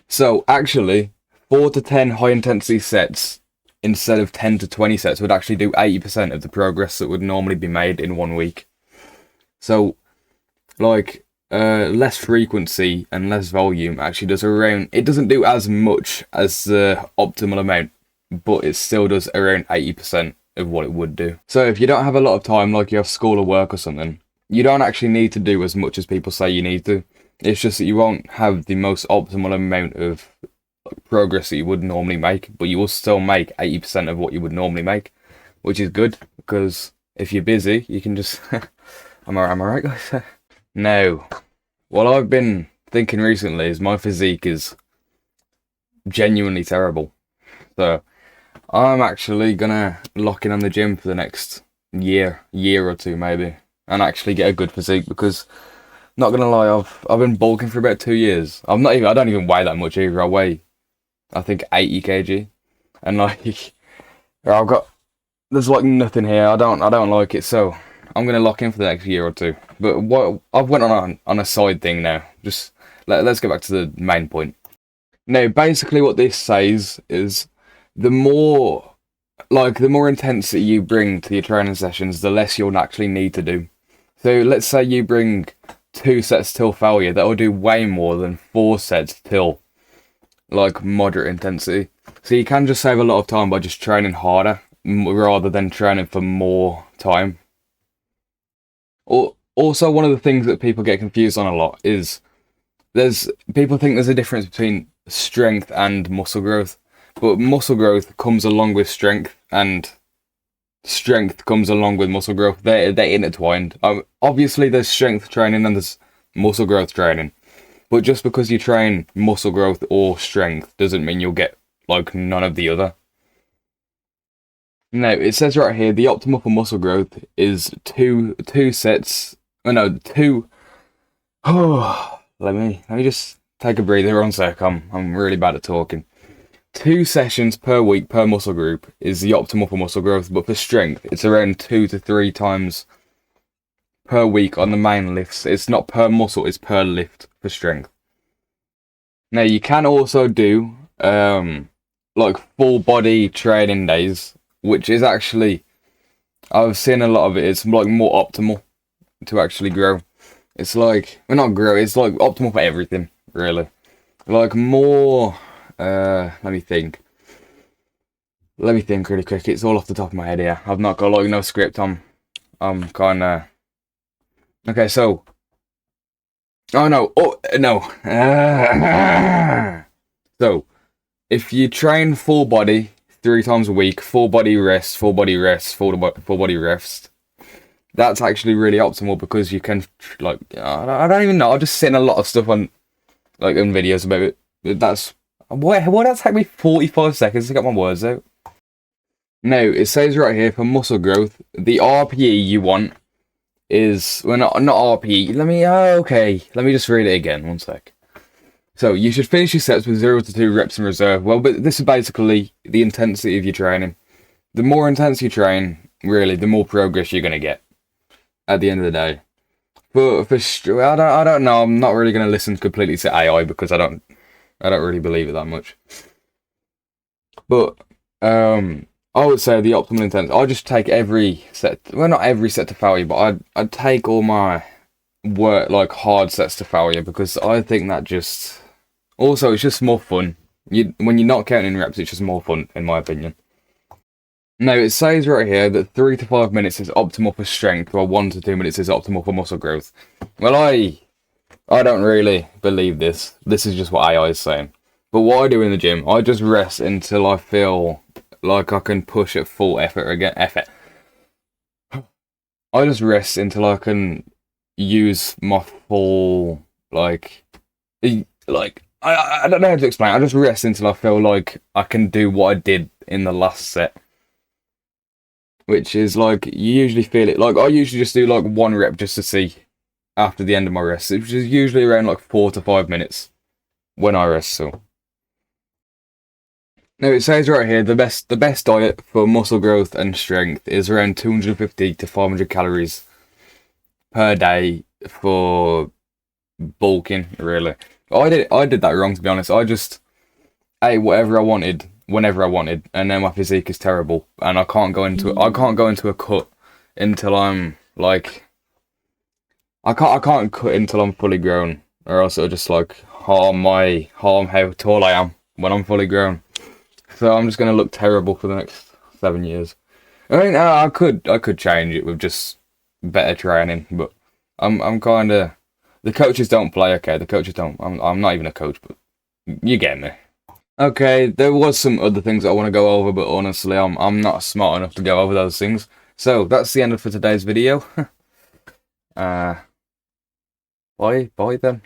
So actually, 4 to 10 high intensity sets instead of 10 to 20 sets would actually do 80% of the progress that would normally be made in 1 week. So, like, less frequency and less volume actually does around, it doesn't do as much as the optimal amount, but it still does around 80% of what it would do. So if you don't have a lot of time, like you have school or work or something, you don't actually need to do as much as people say you need to. It's just that you won't have the most optimal amount of progress that you would normally make, but you will still make 80% of what you would normally make, which is good, because if you're busy, you can just... am I right, guys? No. What I've been thinking recently is my physique is genuinely terrible. So I'm actually gonna lock in on the gym for the next year or two maybe, and actually get a good physique, because not gonna lie, I've been bulking for about 2 years. I don't even weigh that much either. I weigh, I think, 80 kg, and like there's like nothing here. I don't like it, so I'm gonna lock in for the next year or two. But what I've went on a side thing now. Just let's get back to the main point. Now, basically, what this says is the more intensity you bring to your training sessions, the less you'll actually need to do. So let's say you bring 2 sets till failure, that will do way more than 4 sets till like moderate intensity. So you can just save a lot of time by just training harder rather than training for more time. Also, one of the things that people get confused on a lot is people think there's a difference between strength and muscle growth, but muscle growth comes along with strength, and strength comes along with muscle growth. They're intertwined. Obviously, there's strength training and there's muscle growth training, but just because you train muscle growth or strength doesn't mean you'll get like none of the other. Now, it says right here the optimal for muscle growth is two sets. Oh no, two. Oh, let me just take a breather one sec. I'm really bad at talking. 2 sessions per week per muscle group is the optimal for muscle growth, but for strength, it's around 2 to 3 times per week on the main lifts. It's not per muscle, it's per lift for strength. Now, you can also do like full body training days, which is actually, I've seen a lot of it, it's like more optimal to actually grow. It's like, well, not grow, it's like optimal for everything, really. Like more, let me think really quick. It's all off the top of my head here. I've not got like no script. I'm kind of, okay, so, so, if you train full body 3 times a week, full body rest, full body rest, full body rest, that's actually really optimal, because you can, like, I don't even know, I've just seen a lot of stuff on, like, in videos about it. That's, why did that take me 45 seconds to get my words out? Now, it says right here, for muscle growth, the RPE you want is, well, not RPE, let me just read it again, one sec. So, you should finish your sets with 0 to 2 reps in reserve. Well, but this is basically the intensity of your training. The more intense you train, really, the more progress you're going to get at the end of the day. But I don't know, I'm not really going to listen completely to AI, because I don't really believe it that much. But, I would say the optimal intensity, I'll just take every set, well, not every set to failure, but I'd take all my work, like, hard sets to failure, because I think that just, also, it's just more fun. When you're not counting reps, it's just more fun, in my opinion. Now, it says right here that 3 to 5 minutes is optimal for strength, while 1 to 2 minutes is optimal for muscle growth. Well, I don't really believe this. This is just what AI is saying. But what I do in the gym, I just rest until I feel like I can push at full effort again. I just rest until I can use my full, like I don't know how to explain. I just rest until I feel like I can do what I did in the last set. Which is like, you usually feel it, like I usually just do like 1 rep just to see after the end of my rest, which is usually around like 4 to 5 minutes when I rest. So now, it says right here the best diet for muscle growth and strength is around 250 to 500 calories per day for bulking, really. I did that wrong, to be honest. I just ate whatever I wanted whenever I wanted, and then my physique is terrible, and I can't go into a cut until I'm like I can't cut until I'm fully grown, or else it'll just like harm how tall I am when I'm fully grown. So I'm just gonna look terrible for the next 7 years. I mean, I could change it with just better training, but I'm kind of the coaches don't play. Okay, the coaches don't. I'm not even a coach, but you get me. Okay, there was some other things I want to go over, but honestly, I'm not smart enough to go over those things. So that's the end of for today's video. uh, bye then.